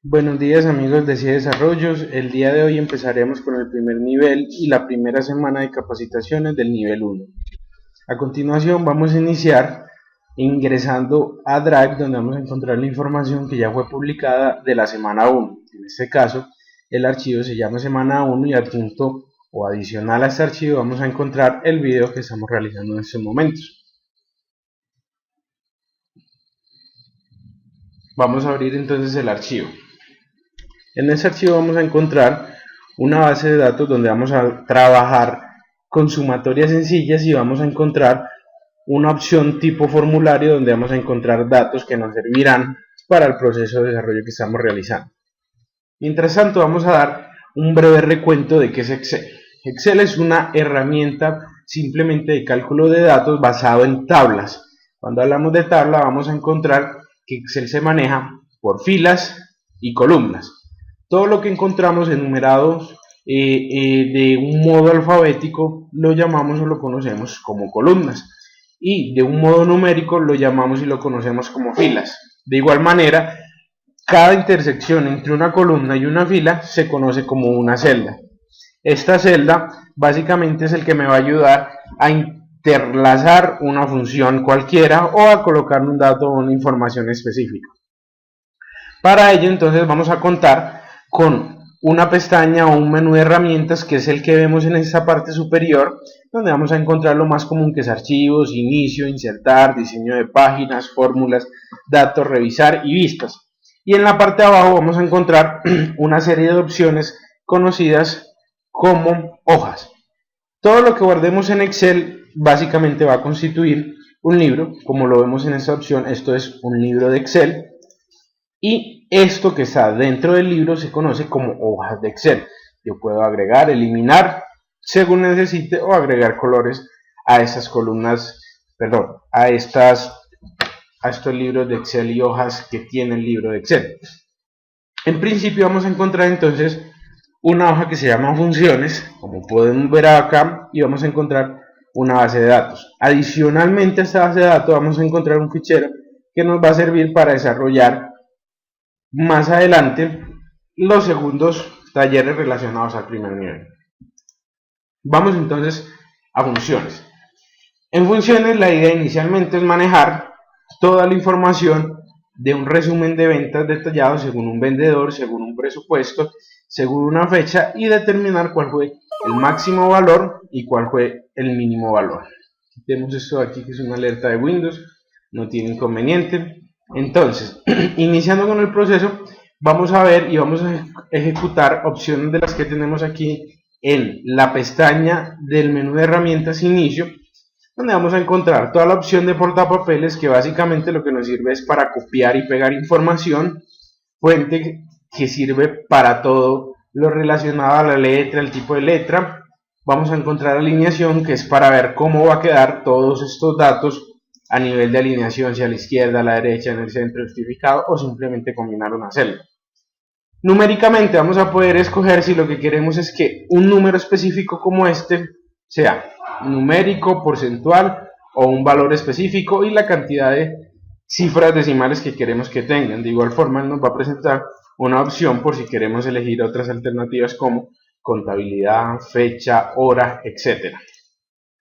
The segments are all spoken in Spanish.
Buenos días amigos de CIE Desarrollos, el día de hoy empezaremos con el primer nivel y la primera semana de capacitaciones del nivel 1. A continuación vamos a iniciar ingresando a Drive, donde vamos a encontrar la información que ya fue publicada de la semana 1. En este caso el archivo se llama semana 1 y adjunto o adicional a este archivo vamos a encontrar el video que estamos realizando en estos momentos. Vamos a abrir entonces el archivo. En este archivo vamos a encontrar una base de datos donde vamos a trabajar con sumatorias sencillas y vamos a encontrar una opción tipo formulario donde vamos a encontrar datos que nos servirán para el proceso de desarrollo que estamos realizando. Mientras tanto vamos a dar un breve recuento de qué es Excel. Excel es una herramienta simplemente de cálculo de datos basado en tablas. Cuando hablamos de tabla vamos a encontrar que Excel se maneja por filas y columnas. Todo lo que encontramos enumerados de un modo alfabético lo llamamos o lo conocemos como columnas, y de un modo numérico lo llamamos y lo conocemos como filas. De igual manera, cada intersección entre una columna y una fila se conoce como una celda. Esta celda básicamente es el que me va a ayudar a interlazar una función cualquiera o a colocar un dato o una información específica. Para ello entonces vamos a contar con una pestaña o un menú de herramientas que es el que vemos en esta parte superior, donde vamos a encontrar lo más común, que es archivos, inicio, insertar, diseño de páginas, fórmulas, datos, revisar y vistas. Y en la parte de abajo vamos a encontrar una serie de opciones conocidas como hojas. Todo lo que guardemos en Excel básicamente va a constituir un libro. Como lo vemos en esta opción, esto es un libro de Excel. Y esto que está dentro del libro se conoce como hojas de Excel. Yo puedo agregar, eliminar según necesite o agregar colores a estas columnas, a estos libros de Excel y hojas que tiene el libro de Excel. En principio vamos a encontrar entonces una hoja que se llama funciones, como pueden ver acá, y vamos a encontrar una base de datos. Adicionalmente a esta base de datos vamos a encontrar un fichero que nos va a servir para desarrollar más adelante los segundos talleres relacionados al primer nivel. Vamos entonces a funciones. En funciones la idea inicialmente es manejar toda la información de un resumen de ventas detallado según un vendedor, según un presupuesto, según una fecha, y determinar cuál fue el máximo valor y cuál fue el mínimo valor. Tenemos esto aquí que es una alerta de Windows, no tiene inconveniente. Entonces, iniciando con el proceso, vamos a ver y vamos a ejecutar opciones de las que tenemos aquí en la pestaña del menú de herramientas inicio, donde vamos a encontrar toda la opción de portapapeles, que básicamente lo que nos sirve es para copiar y pegar información, fuente que sirve para todo lo relacionado a la letra, el tipo de letra. Vamos a encontrar alineación, que es para ver cómo va a quedar todos estos datos a nivel de alineación, si a la izquierda, a la derecha, en el centro justificado, o simplemente combinar una celda. Numéricamente vamos a poder escoger si lo que queremos es que un número específico como este sea numérico, porcentual o un valor específico, y la cantidad de cifras decimales que queremos que tengan. De igual forma nos va a presentar una opción por si queremos elegir otras alternativas como contabilidad, fecha, hora, etc.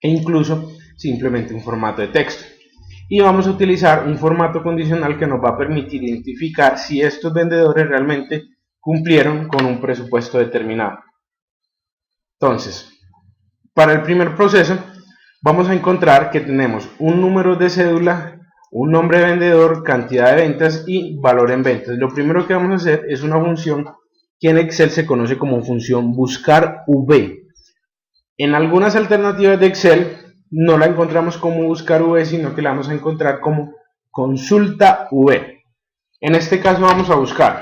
E incluso simplemente un formato de texto. Y vamos a utilizar un formato condicional que nos va a permitir identificar si estos vendedores realmente cumplieron con un presupuesto determinado. Entonces, para el primer proceso vamos a encontrar que tenemos un número de cédula, un nombre de vendedor, cantidad de ventas y valor en ventas. Lo primero que vamos a hacer es una función que en Excel se conoce como función buscar V. En algunas alternativas de Excel no la encontramos como buscar V, sino que la vamos a encontrar como consulta V. En este caso vamos a buscar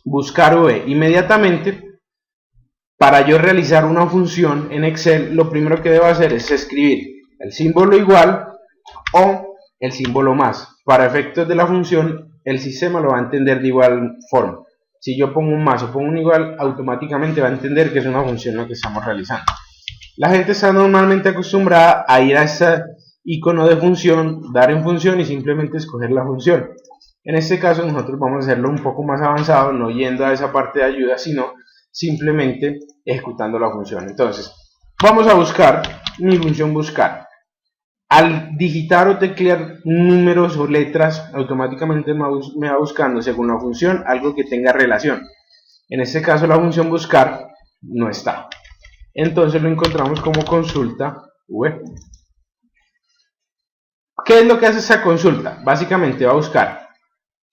V. Inmediatamente, para yo realizar una función en Excel, lo primero que debo hacer es escribir el símbolo igual o el símbolo más. Para efectos de la función, el sistema lo va a entender de igual forma. Si yo pongo un más o pongo un igual, automáticamente va a entender que es una función lo que estamos realizando. La gente está normalmente acostumbrada a ir a este icono de función, dar en función y simplemente escoger la función. En este caso nosotros vamos a hacerlo un poco más avanzado, no yendo a esa parte de ayuda, sino simplemente ejecutando la función. Entonces, vamos a buscar mi función buscar. Al digitar o teclear números o letras, automáticamente me va buscando según la función algo que tenga relación. En este caso la función buscar no está. Entonces lo encontramos como consulta web. ¿Qué es lo que hace esta consulta? Básicamente va a buscar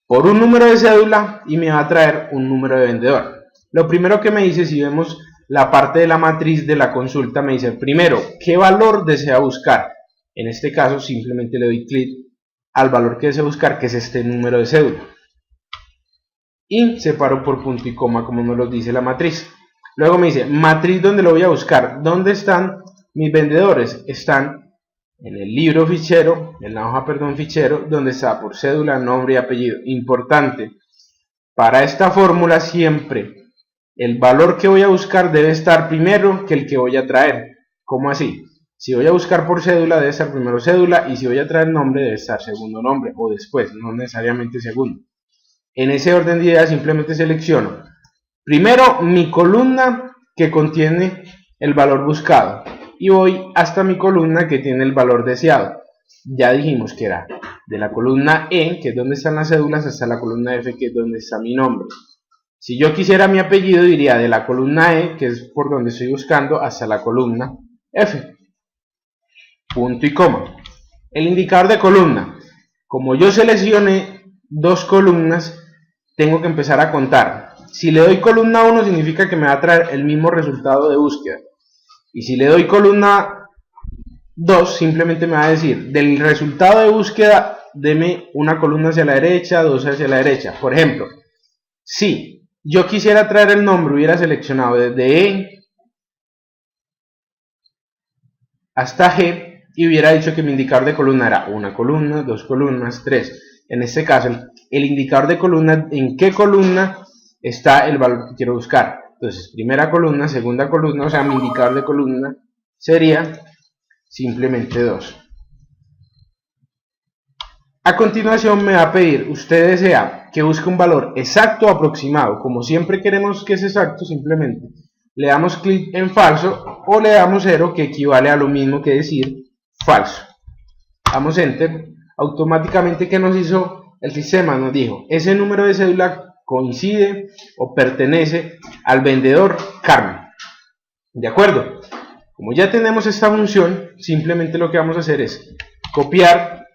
por un número de cédula y me va a traer un número de vendedor. Lo primero que me dice, si vemos la parte de la matriz de la consulta, me dice primero qué valor desea buscar. En este caso simplemente le doy clic al valor que deseo buscar, que es este número de cédula, y separo por punto y coma como nos lo dice la matriz. Luego me dice matriz donde lo voy a buscar. ¿Dónde están mis vendedores? Están en el libro fichero, en la hoja fichero, donde está por cédula, nombre y apellido. Importante, para esta fórmula siempre el valor que voy a buscar debe estar primero que el que voy a traer. ¿Cómo así? Si voy a buscar por cédula debe estar primero cédula, y si voy a traer nombre debe estar segundo nombre, o después, no necesariamente segundo. En ese orden de ideas simplemente selecciono primero mi columna que contiene el valor buscado y voy hasta mi columna que tiene el valor deseado. Ya dijimos que era de la columna E, que es donde están las cédulas, hasta la columna F, que es donde está mi nombre. Si yo quisiera mi apellido, diría de la columna E, que es por donde estoy buscando, hasta la columna F. Punto y coma. El indicador de columna. Como yo seleccioné dos columnas, tengo que empezar a contar. Si le doy columna 1 significa que me va a traer el mismo resultado de búsqueda. Y si le doy columna 2, simplemente me va a decir, del resultado de búsqueda, deme una columna hacia la derecha, dos hacia la derecha. Por ejemplo, si yo quisiera traer el nombre, hubiera seleccionado desde E hasta G, y hubiera dicho que mi indicador de columna era una columna, dos columnas, tres. En este caso, el indicador de columna, en qué columna está el valor que quiero buscar. Entonces, primera columna, segunda columna, o sea, mi indicador de columna sería simplemente 2. A continuación me va a pedir, usted desea que busque un valor exacto o aproximado. Como siempre queremos que es exacto, simplemente le damos clic en falso o le damos 0, que equivale a lo mismo que decir falso. Damos enter. Automáticamente, ¿qué nos hizo el sistema? Nos dijo, ese número de cédula coincide o pertenece al vendedor Carmen. ¿De acuerdo? Como ya tenemos esta función, simplemente lo que vamos a hacer es copiar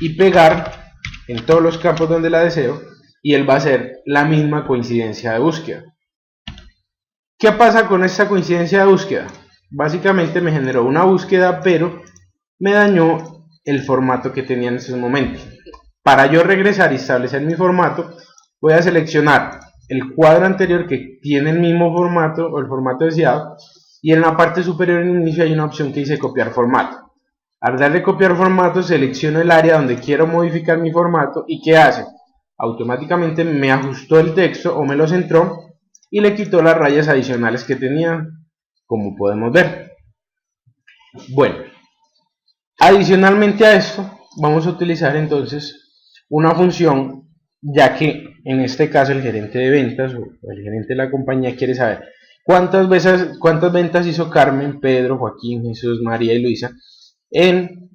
y pegar en todos los campos donde la deseo, y él va a hacer la misma coincidencia de búsqueda. ¿Qué pasa con esta coincidencia de búsqueda? Básicamente me generó una búsqueda, pero me dañó el formato que tenía en ese momento. Para yo regresar y establecer mi formato, voy a seleccionar el cuadro anterior que tiene el mismo formato o el formato deseado, y en la parte superior en inicio hay una opción que dice copiar formato. Al darle copiar formato, selecciono el área donde quiero modificar mi formato, y ¿qué hace? Automáticamente me ajustó el texto o me lo centró y le quitó las rayas adicionales que tenía, como podemos ver. Bueno, adicionalmente a esto vamos a utilizar entonces una función, ya que en este caso el gerente de ventas o el gerente de la compañía quiere saber cuántas ventas hizo Carmen, Pedro, Joaquín, Jesús, María y Luisa en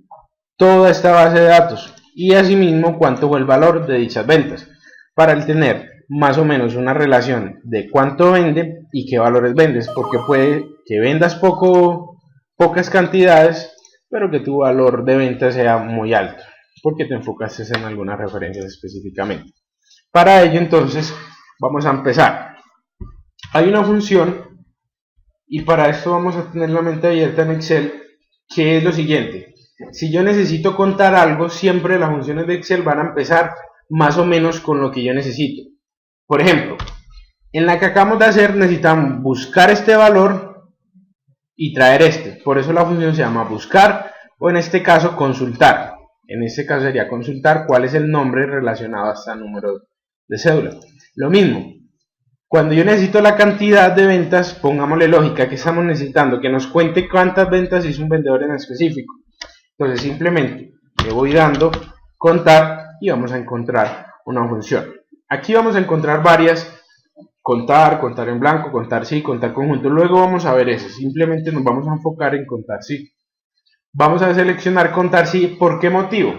toda esta base de datos, y asimismo cuánto fue el valor de dichas ventas, para el tener más o menos una relación de cuánto vende y qué valores vendes, porque puede que vendas pocas cantidades, pero que tu valor de venta sea muy alto, porque te enfocaste en algunas referencias específicamente. Para ello entonces vamos a empezar. Hay una función, y para esto vamos a tener la mente abierta en Excel, que es lo siguiente. Si yo necesito contar algo, siempre las funciones de Excel van a empezar más o menos con lo que yo necesito. Por ejemplo, en la que acabamos de hacer necesitamos buscar este valor y traer este. Por eso la función se llama buscar, o en este caso consultar. En este caso sería consultar cuál es el nombre relacionado a este número de cédula. Lo mismo, cuando yo necesito la cantidad de ventas, pongámosle lógica, que estamos necesitando que nos cuente cuántas ventas hizo un vendedor en específico. Entonces simplemente le voy dando contar y vamos a encontrar una función. Aquí vamos a encontrar varias: contar, contar en blanco, contar sí, contar conjunto. Luego vamos a ver eso, simplemente nos vamos a enfocar en contar sí. Vamos a seleccionar contar sí. ¿Por qué motivo?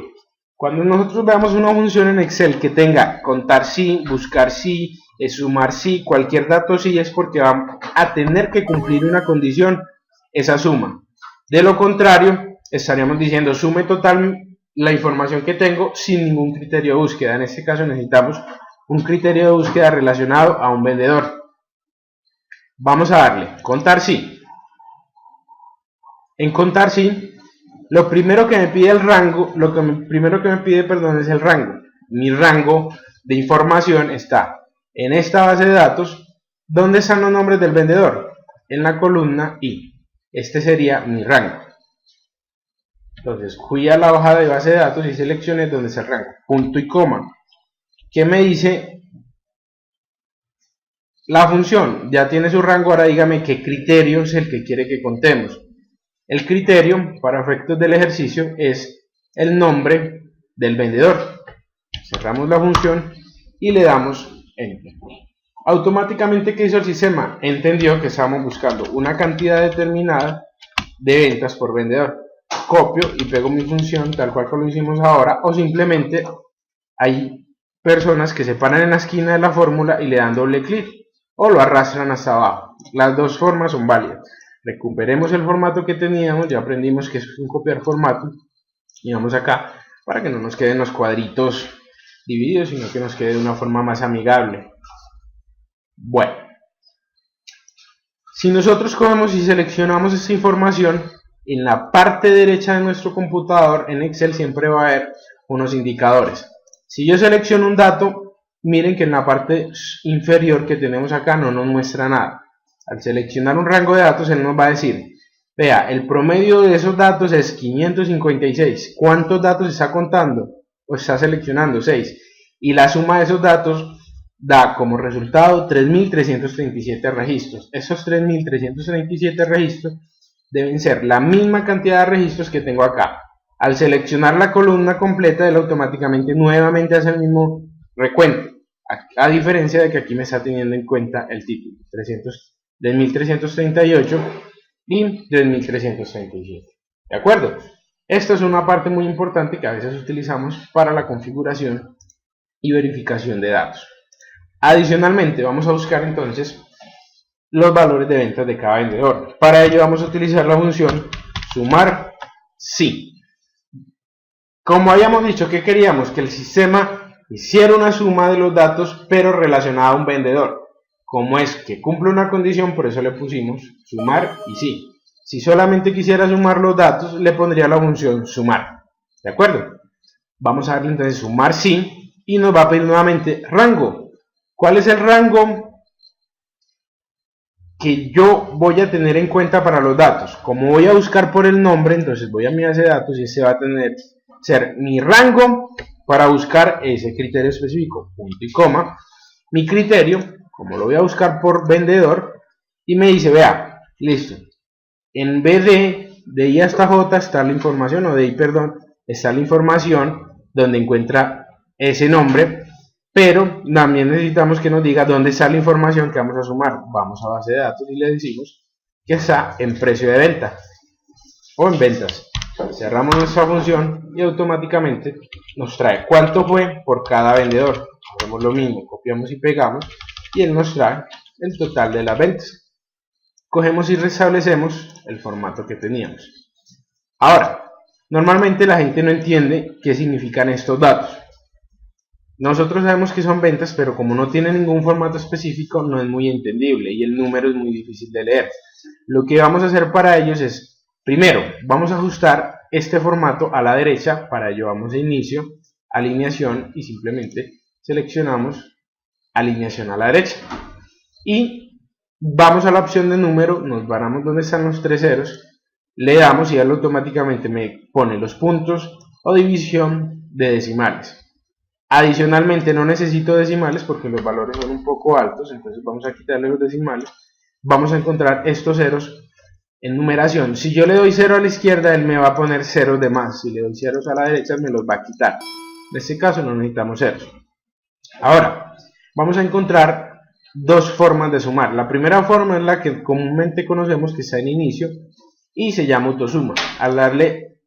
Cuando nosotros veamos una función en Excel que tenga contar sí, buscar sí, sumar sí, cualquier dato sí, es porque va a tener que cumplir una condición, esa suma. De lo contrario, estaríamos diciendo sume total la información que tengo sin ningún criterio de búsqueda. En este caso necesitamos un criterio de búsqueda relacionado a un vendedor. Vamos a darle contar sí. En contar sí, lo primero que me pide es el rango. Mi rango de información está en esta base de datos. ¿Dónde están los nombres del vendedor? En la columna I. Este sería mi rango. Entonces fui a la hoja de base de datos y seleccioné donde está el rango. Punto y coma. ¿Qué me dice la función? Ya tiene su rango, ahora dígame qué criterio es el que quiere que contemos. El criterio, para efectos del ejercicio, es el nombre del vendedor. Cerramos la función y le damos Enter. Automáticamente, ¿qué hizo el sistema? Entendió que estábamos buscando una cantidad determinada de ventas por vendedor. Copio y pego mi función tal cual como lo hicimos ahora, o simplemente hay personas que se paran en la esquina de la fórmula y le dan doble clic, o lo arrastran hasta abajo. Las dos formas son válidas. Recuperemos el formato que teníamos, ya aprendimos que es un copiar formato, y vamos acá para que no nos queden los cuadritos divididos, sino que nos quede de una forma más amigable. Bueno, si nosotros cogemos y seleccionamos esta información, en la parte derecha de nuestro computador en Excel siempre va a haber unos indicadores. Si yo selecciono un dato, miren que en la parte inferior que tenemos acá no nos muestra nada. Al seleccionar un rango de datos, él nos va a decir, vea, el promedio de esos datos es 556. ¿Cuántos datos está contando? O está seleccionando 6. Y la suma de esos datos da como resultado 3.337 registros. Esos 3.337 registros deben ser la misma cantidad de registros que tengo acá. Al seleccionar la columna completa, él automáticamente nuevamente hace el mismo recuento. A diferencia de que aquí me está teniendo en cuenta el título. 3.338 y 3.337. ¿De acuerdo? Esto es una parte muy importante que a veces utilizamos para la configuración y verificación de datos. Adicionalmente, vamos a buscar entonces los valores de ventas de cada vendedor. Para ello vamos a utilizar la función sumar sí. Como habíamos dicho que queríamos que el sistema hiciera una suma de los datos, pero relacionada a un vendedor. Como es que cumple una condición, por eso le pusimos sumar y sí. Si solamente quisiera sumar los datos, le pondría la función sumar. ¿De acuerdo? Vamos a darle entonces sumar sí y nos va a pedir nuevamente rango. ¿Cuál es el rango que yo voy a tener en cuenta para los datos? Como voy a buscar por el nombre, entonces voy a mi base de datos y este va a ser mi rango para buscar ese criterio específico. Punto y coma. Mi criterio, como lo voy a buscar por vendedor, y me dice, vea, listo, en vez de I hasta J está la información, o de I, perdón, está la información donde encuentra ese nombre, pero también necesitamos que nos diga dónde está la información que vamos a sumar. Vamos a base de datos y le decimos que está en precio de venta o en ventas. Cerramos nuestra función y automáticamente nos trae cuánto fue por cada vendedor. Hacemos lo mismo, copiamos y pegamos y él nos trae el total de las ventas. Cogemos y restablecemos el formato que teníamos. Ahora, normalmente la gente no entiende qué significan estos datos. Nosotros sabemos que son ventas, pero como no tiene ningún formato específico, no es muy entendible y el número es muy difícil de leer. Lo que vamos a hacer para ellos es, primero, vamos a ajustar este formato a la derecha. Para ello vamos a inicio, alineación y simplemente seleccionamos alineación a la derecha. Y vamos a la opción de número, nos paramos donde están los tres ceros, le damos y él automáticamente me pone los puntos o división de decimales. Adicionalmente no necesito decimales porque los valores son un poco altos, entonces vamos a quitarle los decimales. Vamos a encontrar estos ceros en numeración. Si yo le doy 0 a la izquierda, él me va a poner ceros de más. Si le doy ceros a la derecha, me los va a quitar. En este caso no necesitamos ceros. Ahora, vamos a encontrar dos formas de sumar. La primera forma es la que comúnmente conocemos, que está en inicio, y se llama autosuma. Al darle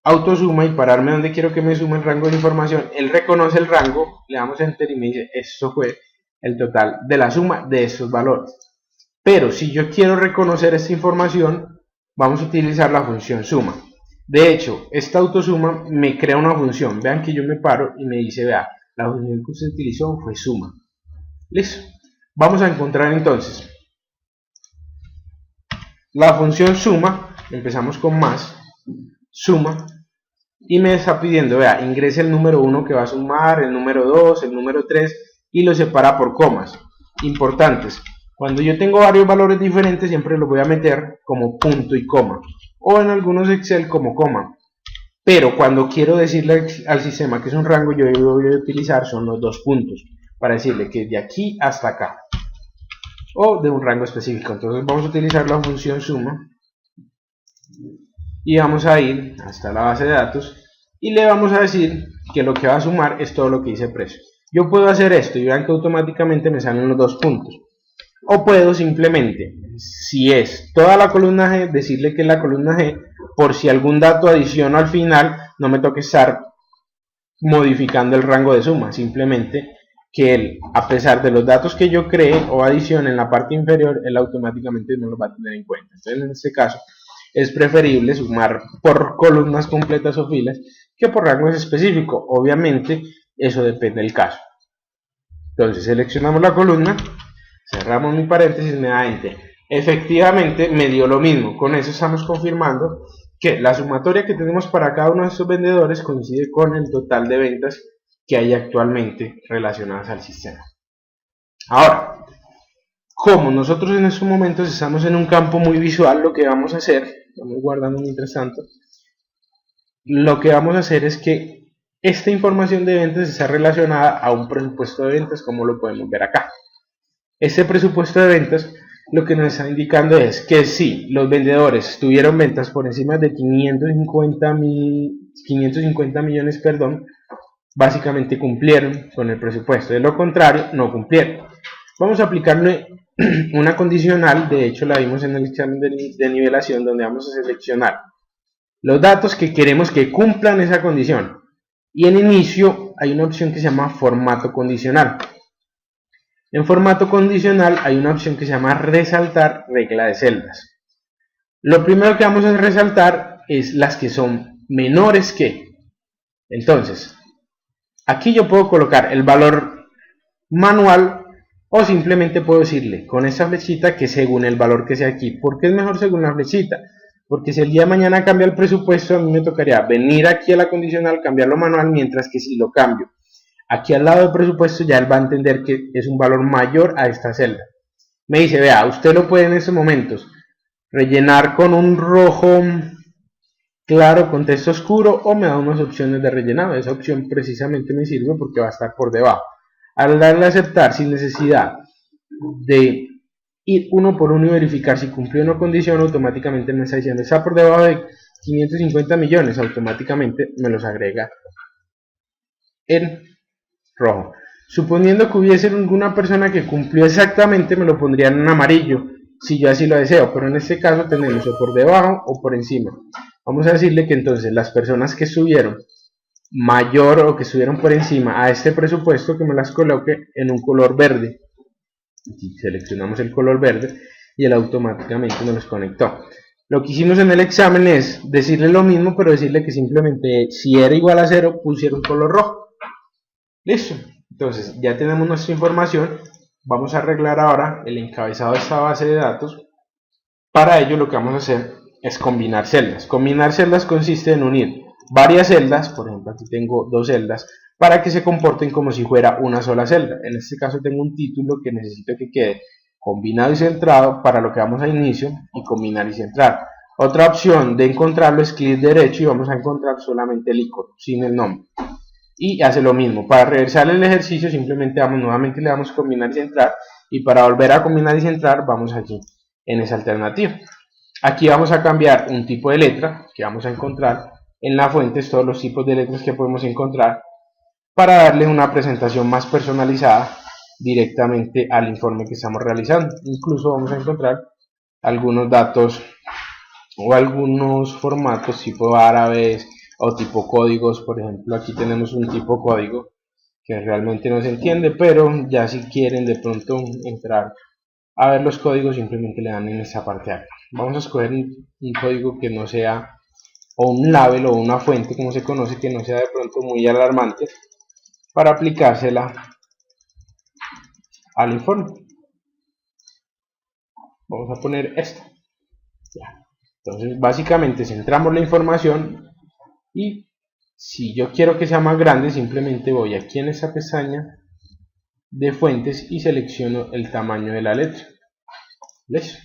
autosuma y pararme donde quiero que me sume el rango de información, él reconoce el rango, le damos enter y me dice, esto fue el total de la suma de estos valores. Pero si yo quiero reconocer esta información, vamos a utilizar la función suma. De hecho, esta autosuma me crea una función. Vean que yo me paro y me dice, vea, la función que usted utilizó fue suma. Listo. Vamos a encontrar entonces la función suma. Empezamos con más, suma, y me está pidiendo, vea, ingrese el número 1 que va a sumar, el número 2, el número 3, y lo separa por comas. Importantes. Cuando yo tengo varios valores diferentes, siempre los voy a meter como punto y coma, o en algunos Excel como coma. Pero cuando quiero decirle al sistema que es un rango, yo voy a utilizar son los dos puntos, para decirle que es de aquí hasta acá, o de un rango específico. Entonces vamos a utilizar la función suma, y vamos a ir hasta la base de datos, y le vamos a decir que lo que va a sumar es todo lo que dice precio. Yo puedo hacer esto, y vean que automáticamente me salen los dos puntos. O puedo simplemente, si es toda la columna G, decirle que es la columna G, por si algún dato adiciono al final, no me toque estar modificando el rango de suma, simplemente que él, a pesar de los datos que yo cree o adicione en la parte inferior, él automáticamente no los va a tener en cuenta. Entonces en este caso es preferible sumar por columnas completas o filas que por rangos específicos. Obviamente eso depende del caso. Entonces seleccionamos la columna, cerramos mi paréntesis, me da enter. Efectivamente me dio lo mismo. Con eso estamos confirmando que la sumatoria que tenemos para cada uno de estos vendedores coincide con el total de ventas que hay actualmente relacionadas al sistema. Ahora, como nosotros en estos momentos estamos en un campo muy visual, lo que vamos a hacer, vamos guardando mientras tanto, lo que vamos a hacer es que esta información de ventas está relacionada a un presupuesto de ventas, como lo podemos ver acá. Este presupuesto de ventas lo que nos está indicando es que si los vendedores tuvieron ventas por encima de 550 millones, básicamente cumplieron con el presupuesto. De lo contrario, no cumplieron. Vamos a aplicarle una condicional, de hecho la vimos en el examen de nivelación, donde vamos a seleccionar los datos que queremos que cumplan esa condición. Y en inicio hay una opción que se llama formato condicional. En formato condicional hay una opción que se llama resaltar regla de celdas. Lo primero que vamos a resaltar es las que son menores que. Entonces, aquí yo puedo colocar el valor manual o simplemente puedo decirle con esta flechita que según el valor que sea aquí. ¿Por qué es mejor según la flechita? Porque si el día de mañana cambia el presupuesto, a mí me tocaría venir aquí a la condicional, cambiarlo manual, mientras que si lo cambio aquí al lado del presupuesto, ya él va a entender que es un valor mayor a esta celda. Me dice, vea, usted lo puede en estos momentos rellenar con un rojo claro con texto oscuro, o me da unas opciones de rellenado. Esa opción precisamente me sirve porque va a estar por debajo. Al darle a aceptar sin necesidad de ir uno por uno y verificar si cumplió una condición, automáticamente me está diciendo, está por debajo de 550 millones, automáticamente me los agrega en rojo. Suponiendo que hubiese alguna persona que cumplió exactamente, me lo pondría en amarillo, si yo así lo deseo, pero en este caso tenemos o por debajo o por encima. Vamos a decirle que entonces las personas que estuvieron mayor o que estuvieron por encima a este presupuesto, que me las coloque en un color verde. Aquí seleccionamos el color verde y él automáticamente nos los conectó. Lo que hicimos en el examen es decirle lo mismo, pero decirle que simplemente si era igual a 0 pusiera un color rojo. Listo. Entonces ya tenemos nuestra información. Vamos a arreglar ahora el encabezado de esta base de datos. Para ello lo que vamos a hacer es combinar celdas. Combinar celdas consiste en unir varias celdas, por ejemplo aquí tengo dos celdas, para que se comporten como si fuera una sola celda. En este caso tengo un título que necesito que quede combinado y centrado para lo que vamos a inicio, y combinar y centrar. Otra opción de encontrarlo es clic derecho y vamos a encontrar solamente el icono, sin el nombre. Y hace lo mismo. Para reversar el ejercicio simplemente nuevamente le damos combinar y centrar, y para volver a combinar y centrar vamos aquí en esa alternativa. Aquí vamos a cambiar un tipo de letra que vamos a encontrar en la fuente, todos los tipos de letras que podemos encontrar para darle una presentación más personalizada directamente al informe que estamos realizando. Incluso vamos a encontrar algunos datos o algunos formatos tipo árabes o tipo códigos. Por ejemplo, aquí tenemos un tipo código que realmente no se entiende, pero ya si quieren de pronto entrar a ver los códigos, simplemente le dan en esta parte de acá. Vamos a escoger un código que no sea, o un label o una fuente como se conoce, que no sea de pronto muy alarmante, para aplicársela al informe. Vamos a poner esto. Ya. Entonces básicamente centramos la información, y si yo quiero que sea más grande, simplemente voy aquí en esa pestaña de fuentes y selecciono el tamaño de la letra. ¿Ves?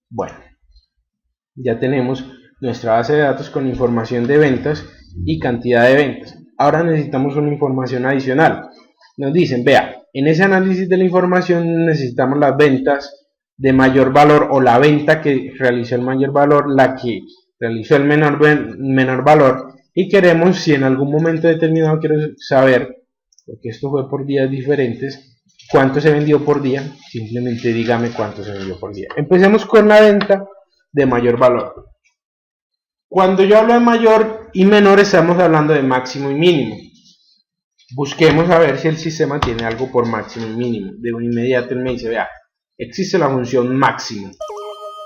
Bueno, ya tenemos nuestra base de datos con información de ventas y cantidad de ventas. Ahora necesitamos una información adicional. Nos dicen, vea, en ese análisis de la información necesitamos las ventas de mayor valor, o la venta que realizó el mayor valor, la que realizó el menor valor, y queremos, si en algún momento determinado quiero saber, porque esto fue por días diferentes, cuánto se vendió por día, simplemente dígame cuánto se vendió por día. Empecemos con la venta de mayor valor. Cuando yo hablo de mayor y menor, estamos hablando de máximo y mínimo. Busquemos a ver si el sistema tiene algo por máximo y mínimo. De un inmediato él me dice, vea, existe la función máximo.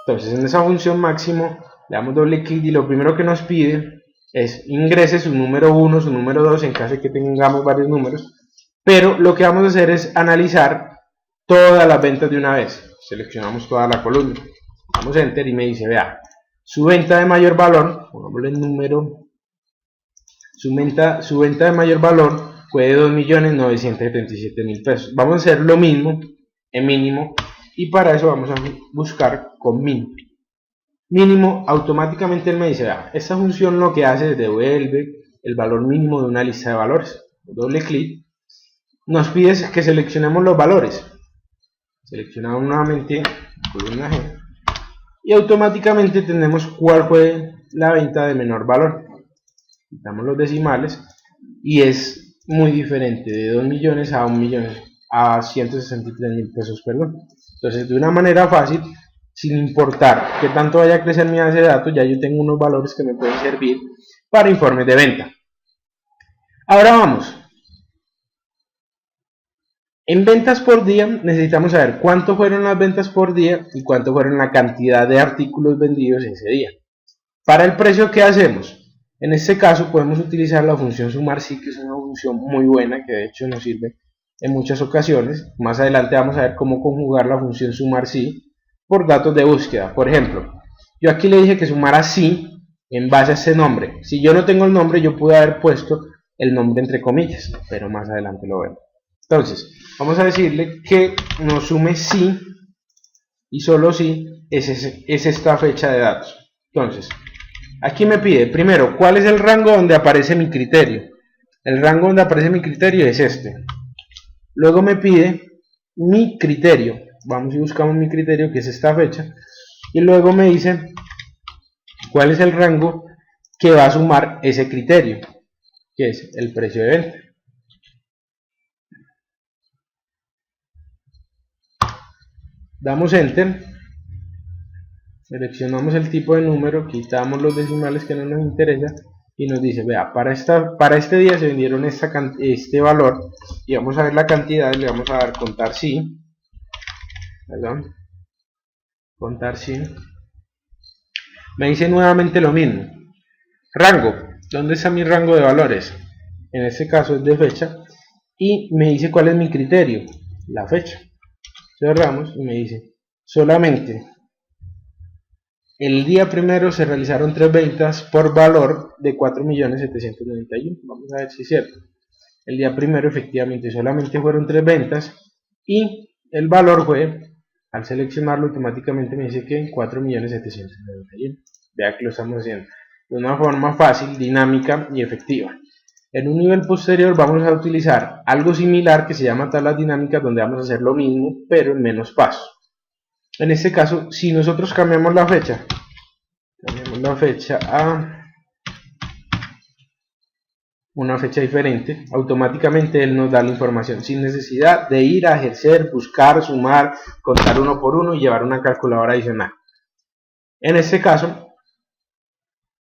Entonces en esa función máximo le damos doble clic y lo primero que nos pide es ingrese su número 1, su número 2, en caso de que tengamos varios números. Pero lo que vamos a hacer es analizar todas las ventas de una vez. Seleccionamos toda la columna, damos enter y me dice, vea, su venta de mayor valor, pongámosle el número, su venta de mayor valor fue de 2.977.000 pesos. Vamos a hacer lo mismo en mínimo, y para eso vamos a buscar con min. Mínimo, automáticamente él me dice, vea, esta función lo que hace es devuelve el valor mínimo de una lista de valores. Doble clic, nos pide que seleccionemos los valores. Seleccionamos nuevamente columna G y automáticamente tenemos cuál fue la venta de menor valor. Quitamos los decimales y es muy diferente, de 2 millones a 1 millón, a 163.000 pesos, perdón. Entonces, de una manera fácil, sin importar que tanto vaya a crecer mi base de datos, ya yo tengo unos valores que me pueden servir para informes de venta. Ahora vamos. En ventas por día necesitamos saber cuánto fueron las ventas por día y cuánto fueron la cantidad de artículos vendidos ese día. Para el precio, ¿qué hacemos? En este caso podemos utilizar la función sumar sí, que es una función muy buena, que de hecho nos sirve en muchas ocasiones. Más adelante vamos a ver cómo conjugar la función sumar sí por datos de búsqueda. Por ejemplo, yo aquí le dije que sumara sí en base a ese nombre. Si yo no tengo el nombre, yo pude haber puesto el nombre entre comillas, pero más adelante lo vemos. Entonces, vamos a decirle que nos sume sí, y solo sí es esta fecha de datos. Entonces, aquí me pide primero cuál es el rango donde aparece mi criterio. El rango donde aparece mi criterio es este. Luego me pide mi criterio. Vamos y buscamos mi criterio, que es esta fecha. Y luego me dice cuál es el rango que va a sumar ese criterio, que es el precio de venta. Damos enter, seleccionamos el tipo de número, quitamos los decimales que no nos interesa y nos dice, vea, para este día se vendieron este valor, y vamos a ver la cantidad. Le vamos a dar contar sí, contar sí. Me dice nuevamente lo mismo. Rango, ¿dónde está mi rango de valores? En este caso es de fecha, y me dice cuál es mi criterio, la fecha. Cerramos y me dice, solamente el día primero se realizaron 3 ventas por valor de 4.791.000. Vamos a ver si es cierto. El día primero efectivamente solamente fueron 3 ventas y el valor fue, al seleccionarlo automáticamente me dice que 4.791.000. Vea que lo estamos haciendo de una forma fácil, dinámica y efectiva. En un nivel posterior vamos a utilizar algo similar que se llama tablas dinámicas, donde vamos a hacer lo mismo pero en menos pasos. En este caso, si nosotros cambiamos la fecha a una fecha diferente, automáticamente él nos da la información sin necesidad de ir a ejercer, buscar, sumar, contar uno por uno y llevar una calculadora adicional. En este caso,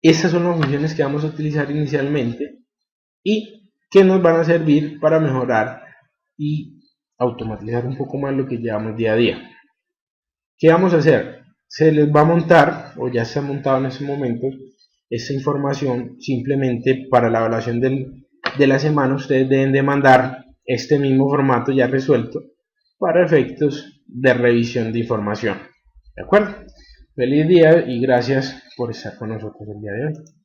estas son las funciones que vamos a utilizar inicialmente y que nos van a servir para mejorar y automatizar un poco más lo que llevamos día a día. ¿Qué vamos a hacer? Se les va a montar, o ya está montado en estos momentos, esta información. Simplemente para la evaluación de la semana ustedes deben de mandar este mismo formato ya resuelto para efectos de revisión de información. ¿De acuerdo? Feliz día y gracias por estar con nosotros el día de hoy.